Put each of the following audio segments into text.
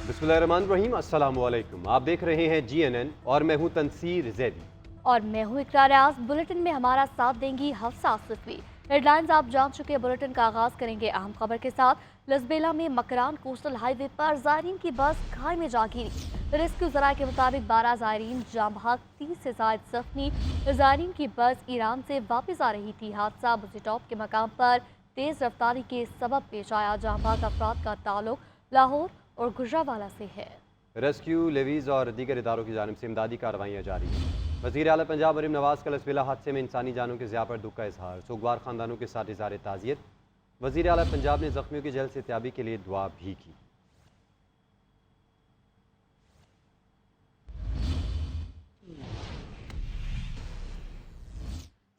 बिस्मिल्लाहिर्रहमानिर्रहीम, अस्सलामु अलैकुम। आप देख रहे हैं GNN और मैं हूं तनसीर जैदी। और मैं हूँ इकरार आज़। बुलेटिन में हमारा साथ देंगी हफ्सा सिद्दीकी। हेडलाइंस आप जान चुके। बुलेटिन का आगाज करेंगे अहम खबर के साथ। लसबेला में मकरान कोस्टल हाईवे पर जायरीन की बस खाई में जा गिरी। रेस्क्यू जराये के मुताबिक 12 जायरीन जाम बहक, 30 से जायद जख्मी। जायरीन की बस ईरान से वापस आ रही थी। हादसा बुजी टॉप के मकाम पर तेज रफ्तारी के सबब पेश आया। जाम बहक अफराद का ताल्लुक लाहौर और गुजरावाला से है। रेस्क्यू, लेवीज और दीगर इदारों की जानिब से इमदादी कार्रवाइयाँ जारी हैं। वज़ीर आला पंजाब मरीम नवाज का लसबेला हादसे में इंसानी जानों के ज़िया पर दुख का इजहार। सोगवार खानदानों के साथ इज़हार ताज़ियत। वज़ीर आला पंजाब ने जख्मियों की जल्द से त्याबी के लिए दुआ भी की।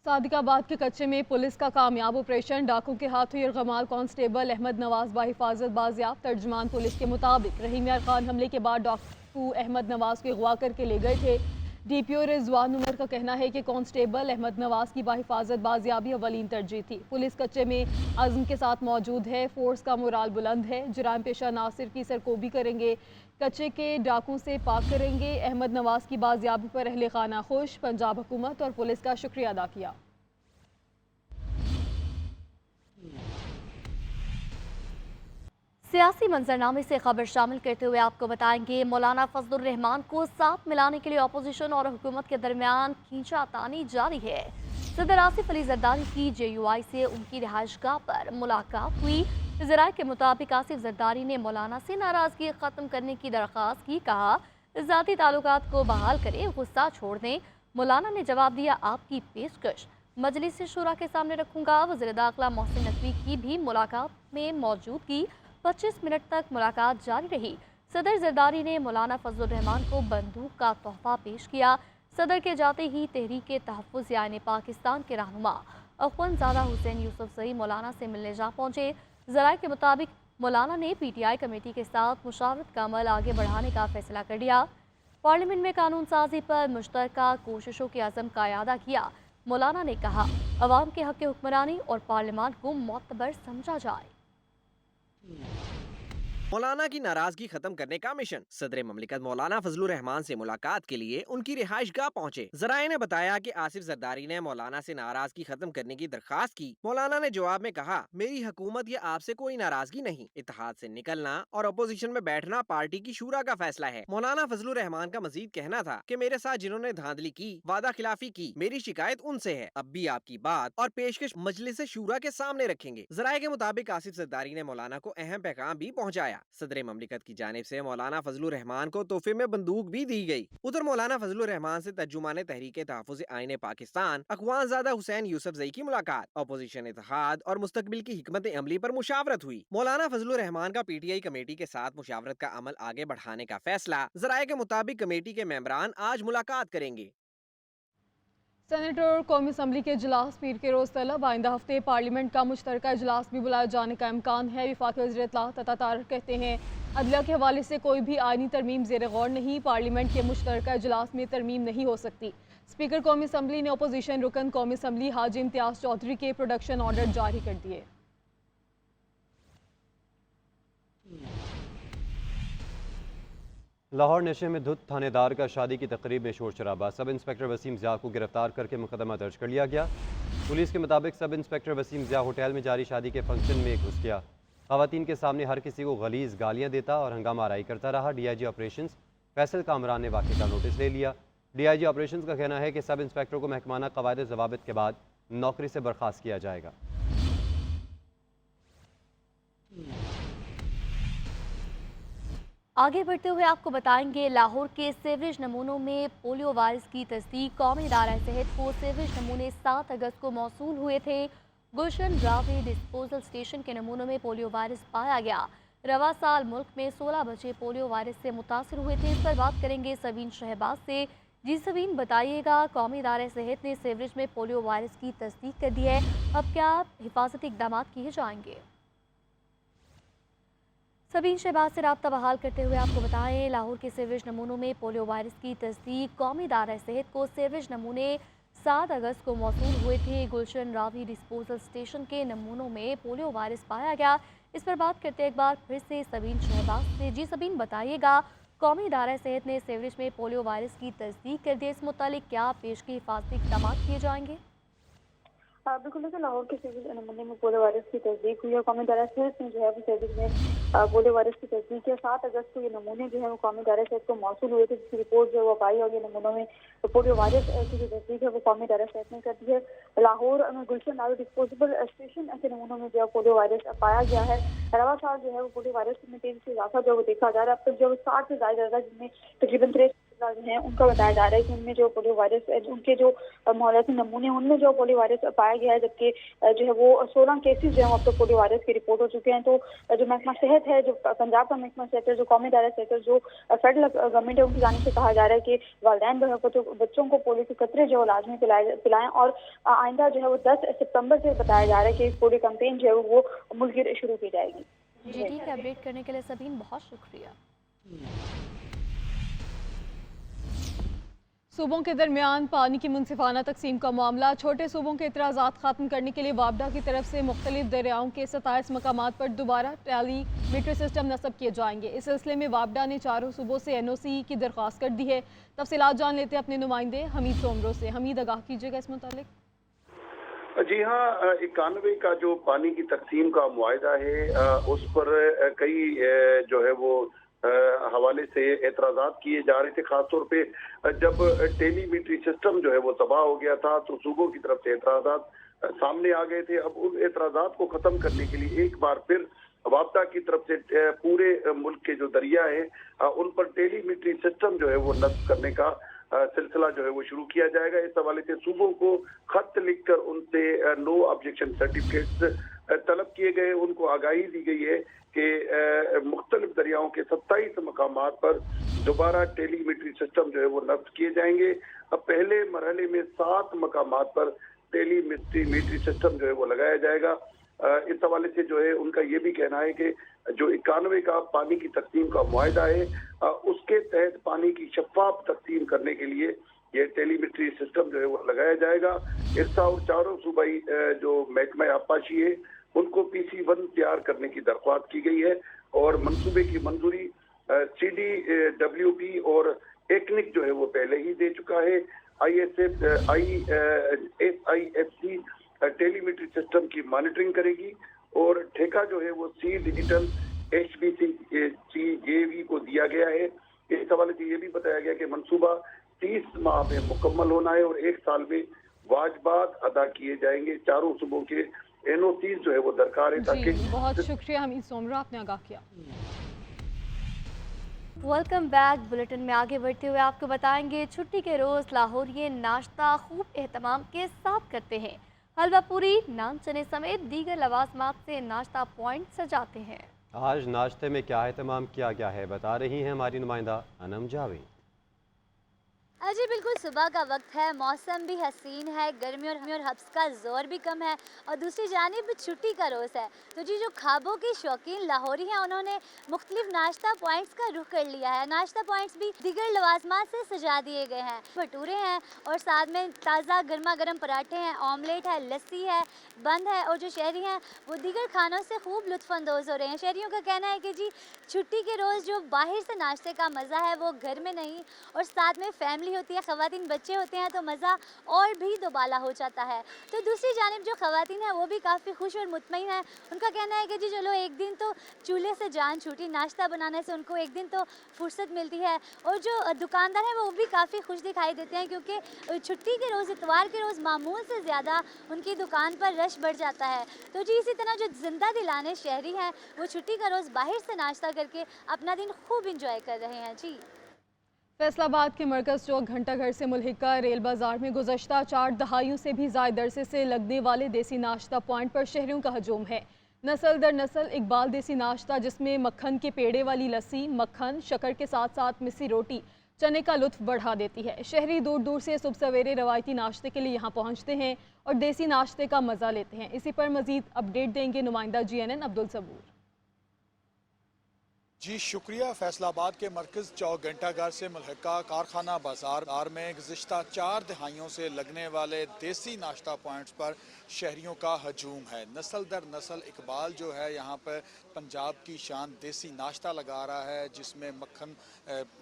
सादिकाबाद के कच्चे में पुलिस का कामयाब ऑपरेशन। डाकुओं के हाथों यरगमाल कांस्टेबल अहमद नवाज बाहिफाजत बाजियाब। तर्जुमान पुलिस के मुताबिक रहीम यार खान हमले के बाद डाकू अहमद नवाज को अगवा करके ले गए थे। DPO रिजवान उमर का कहना है कि कांस्टेबल अहमद नवाज की बाहिफाजत बाजियाबी अवलीन तरजीह थी। पुलिस कच्चे में आज़म के साथ मौजूद है। फोर्स का मोराल बुलंद है। जुराम पेशा नासिर की सरकोबी करेंगे। कच्चे के डाकुओं से पाक करेंगे। अहमद नवाज की बाजियाबी पर अहले खाना खुश। पंजाब हुकूमत और पुलिस का शुक्रिया अदा किया। सियासी मंजरनामे से खबर शामिल करते हुए आपको बताएंगे, मौलाना फजलुर रहमान को साथ मिलाने के लिए अपोजिशन और हुकूमत के दरमियान खींचातानी जारी है। सदर आसिफ अली जरदारी की JUI से उनकी रिहाइशगाह पर मुलाकात हुई। जराये के मुताबिक आसिफ जरदारी ने मौलाना से नाराजगी खत्म करने की दरख्वास्त की। कहा, ज़ाती ताल्लुकात को बहाल करें, गुस्सा छोड़ दें। मौलाना ने जवाब दिया, आपकी पेशकश मजलिस शूरा के सामने रखूंगा। वज़ीर दाखिला मोहसिन नकवी की भी मुलाकात में मौजूदगी। 25 मिनट तक मुलाकात जारी रही। सदर जरदारी ने मौलाना फजलुर रहमान को बंदूक का तोहफा पेश किया। सदर के जाते ही तहरीक तहफ़्फ़ुज़ यानी पाकिस्तान के रहनुमा अख़वंज़ादा हुसैन यूसुफ़ज़ई मौलाना से मिलने जा पहुँचे। ज़राए के मुताबिक मौलाना ने PTI कमेटी के साथ मुशावरत का अमल आगे बढ़ाने का फैसला कर लिया। पार्लियामेंट में कानून साजी पर मुश्तरका कोशिशों के अज़म का इयादा किया। मौलाना ने कहा, अवाम के हक़ हुक्मरानी और पार्लियामान को मोतबर समझा जाए। मौलाना की नाराजगी खत्म करने का मिशन। सदर ममलिकत मौलाना फजलुर रहमान से मुलाकात के लिए उनकी रिहाइशगाह पहुंचे। जराये ने बताया कि आसिफ जरदारी ने मौलाना से नाराजगी खत्म करने की दरखास्त की। मौलाना ने जवाब में कहा, मेरी हुकूमत या आपसे कोई नाराजगी नहीं। इत्तेहाद से निकलना और अपोजिशन में बैठना पार्टी की शूरा का फैसला है। मौलाना फजलुर रहमान का मजीद कहना था कि मेरे साथ जिन्होंने धांधली की, वादा खिलाफी की, मेरी शिकायत उनसे है। अब भी आपकी बात और पेशकश मजलिस शूरा के सामने रखेंगे। जराये के मुताबिक आसिफ जरदारी ने मौलाना को अहम पैगाम भी पहुँचाया। सदर ममलिकत की जानिब से मौलाना फजलुर रहमान को तोहफे में बंदूक भी दी गई। उधर मौलाना फजलुर रहमान से तर्जुमान तहरीक तहफ़्फ़ुज़ आईन पाकिस्तान अख़वंज़ादा हुसैन यूसुफ़ज़ई की मुलाकात। अपोजिशन इत्तेहाद और मुस्तकबिल की हिकमत अमली पर मुशावरत हुई। मौलाना फजलुर रहमान का PTI कमेटी के साथ मुशावरत का अमल आगे बढ़ाने का फैसला। जराये के मुताबिक कमेटी के मेंबरान आज मुलाकात करेंगे। सेनेट और कौमी असम्बली के इजलास पीर के रोज़ तलब। आइंदा हफ्ते पार्लियामेंट का मुश्तरका इजलास भी बुलाए जाने का इम्कान है। वफाकी वज़ीर इत्तलात अता तारिक कहते हैं, अदलिया के हवाले से कोई भी आइनी तरमीम ज़ेर गौर नहीं। पार्लियामेंट के मुश्तरका इजलास में तरमीम नहीं हो सकती। स्पीकर कौमी असम्बली ने अपोजिशन रुकन कौमी असम्बली हाजी इम्तियाज़ चौधरी के प्रोडक्शन ऑर्डर जारी कर दिए। लाहौर नशे में धुत थानेदार का शादी की तकरीब में शोर शराबा। सब इंस्पेक्टर वसीम ज़िया को गिरफ्तार करके मुकदमा दर्ज कर लिया गया। पुलिस के मुताबिक sub inspector Wasim Zia hotel में जारी शादी के फंक्शन में घुस गया। ख़वातीन के सामने हर किसी को गलीज़ गालियाँ देता और हंगामा आराई करता रहा। DIG ऑपरेशंस फैसल कामरान ने वाक़े का नोटिस ले लिया। DIG ऑपरेशंस का कहना है कि सब इंस्पेक्टर को महकमाना क़वायद ज़वाबित के बाद नौकरी से बर्खास्त किया जाएगा। आगे बढ़ते हुए आपको बताएंगे, लाहौर के सीवरेज नमूनों में पोलियो वायरस की तस्दीक। कौमी इदारा सेहत को सीवरेज नमूने 7 अगस्त को मौसूल हुए थे। गुलशन रावी डिस्पोजल स्टेशन के नमूनों में पोलियो वायरस पाया गया। रवा साल मुल्क में 16 बच्चे पोलियो वायरस से मुतासर हुए थे। इस पर बात करेंगे सबीन शहबाज से। जी सबीन, बताइएगा, कौमी इदारा सेहत ने सीवरेज में पोलियो वायरस की तस्दीक कर दी है, अब क्या हिफाजती इकदाम किए जाएंगे? सबीन शहबाज से राब्ता बहाल करते हुए आपको बताएं, लाहौर के सीवरेज नमूनों में पोलियो वायरस की तस्दीक। कौमी इदारा सेहत को सीवरेज नमूने 7 अगस्त को मौसूल हुए थे। गुलशन रावी डिस्पोजल स्टेशन के नमूनों में पोलियो वायरस पाया गया। इस पर बात करते एक बार फिर से सबीन शहबाज से। जी सबीन, बताइएगा, कौमी इदारा सेहत ने सेवरेज में पोलियो वायरस की तस्दीक कर दी, इस मुतालिक क्या पेशगी हिफाजती इक़दाम किए जाएंगे? बिल्कुल, देखिए लाहौर के सीवरेज नमूने में पोलियो वायरस की तस्दीक हुई है। कौमी इदारा सेहत ने जो है वो सीवरेज में पोलियो वायरस की तस्दीक किया। 7 अगस्त को ये नमूने जो है वो कौमी इदारा सेहत को मौसूल हुए थे, जिसकी रिपोर्ट जो है वो आई और ये नमूनों में पोलियो वायरस की जो तस्दीक है वो कौमी इदारा सेहत ने कर दी है। लाहौर में गुलशन लाल डिस्पोजेबल स्टेशन ऐसे नमूनों में जो है पोलियो वायरस पाया गया है। रवा साल जो है वो पोलियो वायरस में तेजी से इजाफा जो देखा जा रहा है। अब तक जो 60 से ज्यादा जिनमें तकरीबन 63 हैं उनका बताया जा रहा है कि उनमें जो पोलियो वायरस उनके जो मोहल्लाती नमूने उनमें जो पोलियो वायरस पाया गया है, जबकि जो है वो 16 केसेस जो है अब तक पोलियो वायरस की रिपोर्ट हो चुके हैं। तो जो महकमा सेहत है, जो पंजाब का महकमा सेहत है, जो कौमी इदारा सेहत है, जो फेडरल गवर्नमेंट है, उनकी जानिब से कहा जा रहा है कि वालिदैन जो है बच्चों को पोलियो के कतरे जो लाजमी पिलाएं और आइंदा जो है वो 10 सितंबर से बताया जा रहा है कि पोलियो कैंपेन जो है वो मुल्क शुरू की जाएगी। जी ठीक है, अपडेट करने के लिए सबीन बहुत शुक्रिया। सूबों के दरमियान पानी की मुनसिफाना तकसीम का मामला। छोटे सूबों के एतराज़ात ख़त्म करने के लिए वापडा की तरफ से मुख्तलिफ दरियाओं के 27 मकामात पर दोबारा टैली मीटर सिस्टम नस्ब किए जाएंगे। इस सिलसिले में वापडा ने 4 सूबों से NOC की दरख्वास्त कर दी है। तफसीलात जान लेते हैं अपने नुमाइंदे हमीद सोमरो से। हमीद, आगाह कीजिएगा इस मुतालिक। जी हाँ, 91 का जो पानी की तकसीम का मुआहदा है उस पर कई जो है वो हवाले से एतराज़ात किए जा रहे थे। खासतौर पे जब टेलीमीट्री सिस्टम जो है वो तबाह हो गया था तो सूबों की तरफ से एतराज़ात सामने आ गए थे। अब उन एतराज़ात को ख़त्म करने के लिए एक बार फिर वापडा की तरफ से पूरे मुल्क के जो दरिया है उन पर टेलीमीट्री सिस्टम जो है वो नस्ब करने का सिलसिला जो है वो शुरू किया जाएगा। इस हवाले से सूबों को खत लिखकर उनसे नो ऑब्जेक्शन सर्टिफिकेट्स तलब किए गए। उनको आगाही दी गई है कि मुख्तलिफ दरियाओं के 27 मकामात पर दोबारा टेलीमीट्री सिस्टम जो है वो नस्ब किए जाएंगे। अब पहले मरहले में 7 मकामात पर टेलीमीट्री सिस्टम जो है वो लगाया जाएगा। इस हवाले से जो है उनका ये भी कहना है कि जो 91 का पानी की तकसीम का मुआहदा है उसके तहत पानी की शफाफ तकसीम करने के लिए ये टेलीमीट्री सिस्टम जो है वो लगाया जाएगा। इरसा और चारों सूबाई जो महकमा आबपाशी है उनको PC1 तैयार करने की दरख्वास्त की गई है और मंसूबे की मंजूरी CDWP और एक्निक जो है वो पहले ही दे चुका है। SIFC टेलीमीट्री सिस्टम की मॉनिटरिंग करेगी और ठेका जो है वो C डिजिटल HBCJV को दिया गया है। इस हवाले से ये भी बताया गया कि मंसूबा 30 माह में मुकम्मल होना है और 1 साल में वाजबात अदा किए जाएंगे। चारों सूबों के NOC जो है वो दरकार है ताकि बहुत शुक्रिया हमीद सोमरा, आपने आगाह किया। Welcome back. बुलेटिन में आगे बढ़ते हुए आपको बताएंगे, छुट्टी के रोज़ लाहौरिये नाश्ता खूब एहतमाम के साथ करते हैं। हलवा पूरी, नान चने समेत दीगर लवाजमात से नाश्ता पॉइंट सजाते हैं। आज नाश्ते में क्या एहतमाम किया गया है, बता रही हैं हमारी नुमाइंदा अनम जावेद। अजी बिल्कुल सुबह का वक्त है, मौसम भी हसीन है, गर्मी और हब्स का जोर भी कम है और दूसरी जानिब छुट्टी का रोज़ है। तो जी जो ख्वाबों के शौकीन लाहौरी हैं उन्होंने मुख्तलिफ नाश्ता पॉइंट्स का रुख कर लिया है। नाश्ता पॉइंट्स भी दीगर लवाजमात से सजा दिए गए हैं। भटूरे हैं और साथ में ताज़ा गर्मा गर्म पराठे हैं, ऑमलेट है, लस्सी है, बंद है और जो शहरी हैं वो दीगर खानों से खूब लुत्फ़अंदोज़ हो रहे हैं। शहरियों का कहना है कि जी छुट्टी के रोज़ जो बाहर से नाश्ते का मज़ा है वो घर में नहीं, और साथ में फैमिली होती है, ख़वातीन बच्चे होते हैं तो मज़ा और भी दोबाला हो जाता है। तो दूसरी जानिब जो ख़वातीन हैं वो भी काफ़ी खुश और मुतमईन हैं। उनका कहना है कि जी चलो एक दिन तो चूल्हे से जान छूटी, नाश्ता बनाने से उनको एक दिन तो फुर्सत मिलती है। और जो दुकानदार हैं वो भी काफ़ी खुश दिखाई देते हैं क्योंकि छुट्टी के रोज़, इतवार के रोज़ मामूल से ज़्यादा उनकी दुकान पर रश बढ़ जाता है। तो जी इसी तरह जो जिंदा दिलाने शहरी हैं वो छुट्टी का रोज़ बाहर से नाश्ता करके अपना दिन खूब इंजॉय कर रहे हैं। जी फैसलाबाद के मरकज़ चौक घंटाघर से मुल्हिका रेल बाज़ार में गुज़श्ता 4 दहाइयों से भी ज़ायद अरसे से लगने वाले देसी नाश्ता पॉइंट पर शहरियों का हजूम है। नस्ल दर नस्ल इकबाल देसी नाश्ता, जिसमें मक्खन के पेड़े वाली लस्सी, मक्खन शक्कर के साथ साथ मिस्सी रोटी चने का लुत्फ बढ़ा देती है। शहरी दूर दूर से सुबह सवेरे रवायती नाश्ते के लिए यहाँ पहुँचते हैं और देसी नाश्ते का मज़ा लेते हैं। इसी पर मज़ीद अपडेट देंगे नुमाइंदा GNN अब्दुल सबूर। जी शुक्रिया। फैसलाबाद के मरकज़ चौक घंटाघर से मुल्हिका कारखाना बाजार में गुज़िश्ता 4 दहाइयों से लगने वाले देसी नाश्ता पॉइंट्स पर शहरियों का हजूम है। नस्ल दर नस्ल इकबाल जो है यहाँ पर पंजाब की शान देसी नाश्ता लगा रहा है, जिसमें मक्खन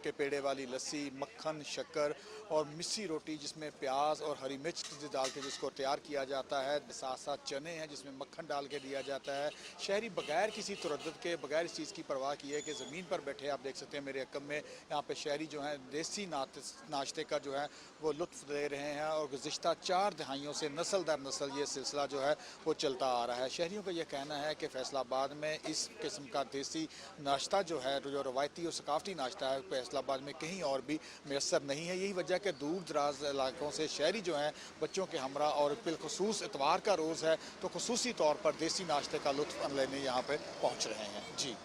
के पेड़े वाली लस्सी, मक्खन, शक्कर और मिस्सी रोटी जिसमें प्याज और हरी मिर्च डाल के जिसको तैयार किया जाता है। साथ साथ चने हैं जिसमें मक्खन डाल के दिया जाता है। शहरी बगैर किसी तरद्दुद के, बगैर इस चीज़ की परवाह किए कि ज़मीन पर बैठे, आप देख सकते हैं मेरे अकब में यहाँ पे शहरी जो हैं देसी नाश्ते का जो है वो लुत्फ़ ले रहे हैं। और गुज़िश्ता 4 दहाइयों से नस्ल दर नस्ल ये सिलसिला जो है वो चलता आ रहा है। शहरियों का ये कहना है कि फैसलाबाद में इस किस्म का देसी नाश्ता जो है, जो रवायती और सकाफ़ती नाश्ता है, फैसलाबाद में कहीं और भी मैसर नहीं है। यही वजह कि दूर दराज इलाकों से शहरी जो हैं बच्चों के हमरा और बिलखुसूस इतवार का रोज़ है तो खुसूसी तौर पर देसी नाश्ते का लुत्फ़ लेने यहाँ पर पहुँच रहे हैं। जी।